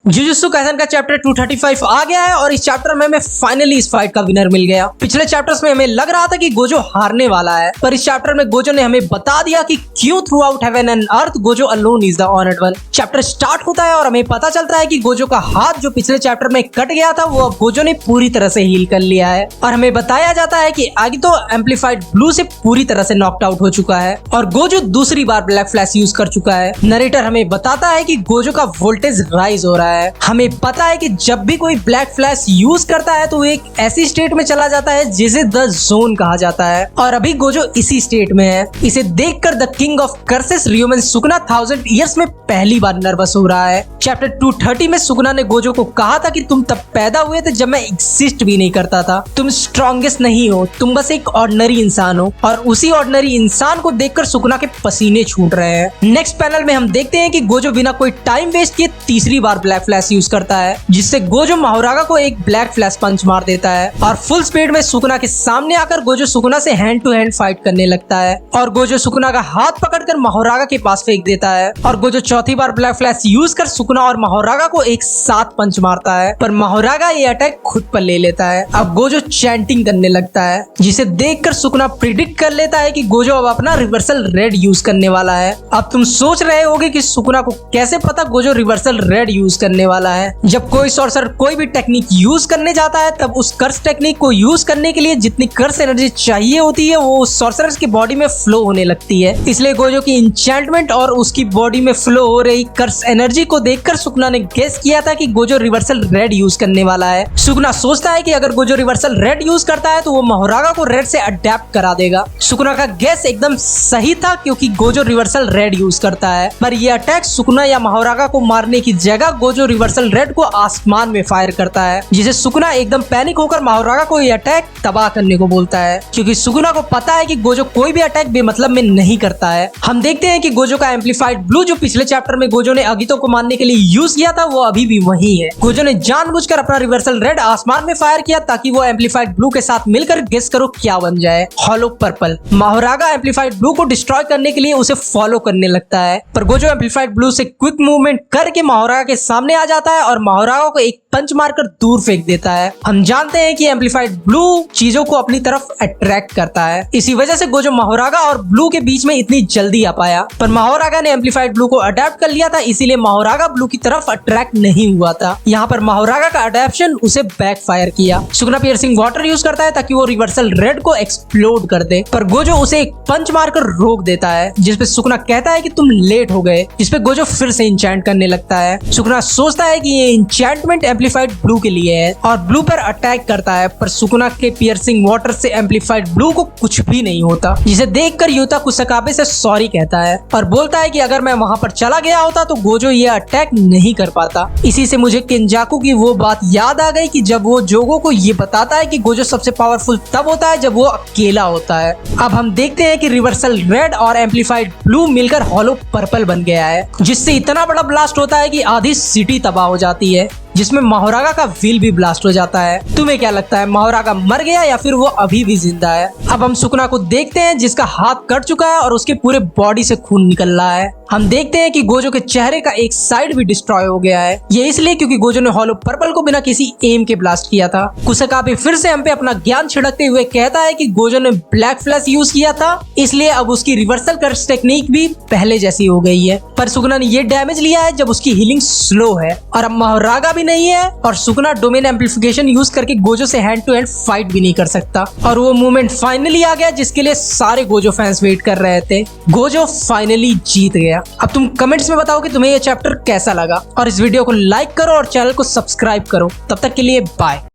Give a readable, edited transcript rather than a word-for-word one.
Jujutsu Kaisen का chapter 235 आ गया है और इस चैप्टर में हमें फाइनली इस फाइट का विनर मिल गया। पिछले चैप्टर्स में हमें लग रहा था कि गोजो हारने वाला है, पर इस चैप्टर में गोजो ने हमें बता दिया कि क्यों through out heaven and earth Gojo alone is the honoured one. Chapter start होता है और हमें पता चलता है कि गोजो का हाथ जो पिछले चैप्टर में कट गया था वो अब गोजो ने पूरी तरह से हील कर लिया है और हमें बताया जाता है कि आगितो एम्पलीफाइड ब्लू से पूरी तरह से नॉकड आउट हो चुका है और गोजो दूसरी बार ब्लैक फ्लैश यूज कर चुका है। नरेटर हमें बताता है कि गोजो का वोल्टेज राइज हो रहा है। हमें पता है कि जब भी कोई ब्लैक फ्लैश यूज करता है तो एक ऐसी स्टेट में चला जाता है जिसे द जोन कहा जाता है और अभी गोजो इसी स्टेट में है। इसे देखकर the King of Curses Ryomen Sukuna 1000 years में पहली बार नर्वस हो रहा है। चैप्टर 230 में सुकुना ने गोजो को कहा था कि तुम तब पैदा हुए थे जब मैं एग्जिस्ट भी नहीं करता था। तुम स्ट्रॉन्गेस्ट नहीं हो, तुम बस एक ऑर्डिनरी इंसान हो। और उसी ऑर्डिनरी इंसान को देखकर सुकुना के पसीने छूट रहे हैं। नेक्स्ट पैनल में हम देखते हैं कि गोजो बिना कोई टाइम वेस्ट किए तीसरी बार ब्लैक फ्लैश यूज करता है, जिससे गोजो माहोरागा को एक ब्लैक फ्लैश पंच मार देता है और फुल स्पीड में सुकुना के सामने आकर गोजो सुकुना से हैंड टू हैंड फाइट करने लगता है और गोजो सुकुना का हाथ पकड़कर माहोरागा के पास फेंक देता है और गोजो चौथी बार ब्लैक फ्लैश यूज कर सुकुना और माहोरागा को एक साथ पंच मारता है, पर माहोरागा ये अटैक खुद पर ले लेता है। अब गोजो चैंटिंग करने लगता है, जिसे देखकर सुकुना प्रिडिक्ट कर लेता है कि गोजो अब अपना रिवर्सल रेड यूज करने वाला है। अब तुम सोच रहे होगे कि सुकुना को कैसे पता गोजो रिवर्सल रेड यूज करने वाला है। जब कोई सॉर्सर कोई भी टेक्निक यूज करने जाता है तब उस कर्स टेक्निक को यूज करने के लिए जितनी कर्स एनर्जी चाहिए होती है वो उस सॉर्सर की बॉडी में फ्लो होने लगती है। इसलिए गोजो की इंचेंटमेंट और उसकी बॉडी में फ्लो हो रही कर्स एनर्जी को देखकर सुकुना ने गेस किया था कि गोजो रिवर्सल रेड यूज करने वाला है। सुकुना सोचता है कि अगर गोजो रिवर्सल रेड यूज करता है तो वो माहोरागा को रेड से अडेप्ट करा देगा। सुकुना का गेस एकदम सही था क्योंकि गोजो रिवर्सल रेड यूज करता है, पर यह अटैक सुकुना या माहोरागा को मारने की जगह गोजो रिवर्सल रेड को आसमान में फायर करता है, जिसे सुकुना एकदम पैनिक होकर माहोरागा को यह अटैक तबाह करने को बोलता है, क्योंकि सुकुना को पता है कि गोजो कोई भी अटैक बेमतलब में नहीं करता है। हम देखते हैं कि गोजो का एम्पलीफाइड ब्लू जो पिछले चैप्टर में गोजो ने अगितो को मारने के लिए यूज किया था वो अभी भी वही है। गोजो ने जानबूझकर अपना रिवर्सल रेड आसमान में फायर किया ताकि वो एम्पलीफाइड ब्लू के साथ मिलकर गेस करो क्या बन जाए, हॉलो पर्पल। माहोरागा एम्पलीफाइड ब्लू को डिस्ट्रॉय करने के लिए उसे फॉलो करने लगता है, पर गोजो एम्पलीफाइड ब्लू से क्विक मूवमेंट करके माहोरागा के सामने आ जाता है और माहोरागा को एक पंच मारकर दूर फेंक देता है। हम जानते हैं कि एम्पलीफाइड ब्लू चीजों को अपनी तरफ अट्रैक्ट करता है, इसी वजह से गोजो माहोरागा और ब्लू के बीच में इतनी जल्दी आ पाया, पर माहोरागा ने एम्पलीफाइड ब्लू को अडेप्ट कर लिया था, इसीलिए माहोरागा ब्लू की तरफ अट्रैक्ट नहीं हुआ था। यहाँ पर माहोरागा का अडेप्शन उसे बैकफायर किया। सुकुना पियर्सिंग वाटर यूज करता है ताकि वो रिवर्सल रेड को एक्सप्लोड कर दे, पर गोजो उसे एक पंच मारकर रोक देता है, जिसपे सुकुना कहता है कि तुम लेट हो गए, जिसपे गोजो फिर से इंचेंट करने लगता है। सुकुना सोचता है कि ये इंचेंटमेंट एम्पलीफाइड ब्लू के लिए है और ब्लू पर अटैक करता है, पर सुकुना के पियर्सिंग वाटर से एम्पलीफाइड ब्लू को कुछ भी नहीं होता, जिसे देखकर यूता कुसकाबे से सॉरी कहता है और बोलता है कि अगर मैं वहां पर चला गया होता तो गोजो ये अटैक नहीं कर पाता। इसी से मुझे केंजाकू की वो बात याद आ गई कि जब वो जोगो को ये बताता है कि गोजो सबसे पावरफुल तब होता है जब वो अकेला होता है। अब हम देखते हैं कि रिवर्सल रेड और एम्पलीफाइड ब्लू मिलकर हॉलो पर्पल बन गया है, जिससे इतना बड़ा ब्लास्ट होता है कि आधी सिटी तबाह हो जाती है, जिसमें माहोरागा का व्हील भी ब्लास्ट हो जाता है। तुम्हें क्या लगता है, माहोरागा मर गया या फिर वो अभी भी जिंदा है? अब हम सुकुना को देखते हैं जिसका हाथ कट चुका है और उसके पूरे बॉडी से खून निकल रहा है। हम देखते हैं कि गोजो के चेहरे का एक साइड भी डिस्ट्रॉय हो गया है, ये इसलिए क्योंकि गोजो ने हॉलो पर्पल को बिना किसी एम के ब्लास्ट किया था। कुसकाबे फिर से हम पे अपना ज्ञान छिड़कते हुए कहता है कि गोजो ने ब्लैक फ्लैश यूज किया था, इसलिए अब उसकी रिवर्सल कर्स टेक्निक भी पहले जैसी हो गई है, पर सुकुना ने ये डैमेज लिया है जब उसकी हीलिंग स्लो है और अब माहोरागा भी नहीं है और सुकुना डोमेन एम्पलीफिकेशन यूज करके गोजो से हैंड टू हैंड फाइट भी नहीं कर सकता और वो मूवमेंट फाइनली आ गया जिसके लिए सारे गोजो फैंस वेट कर रहे थे। गोजो फाइनली जीत गया। अब तुम कमेंट्स में बताओ कि तुम्हें ये चैप्टर कैसा लगा और इस वीडियो को लाइक करो और चैनल को सब्सक्राइब करो। तब तक के लिए बाय।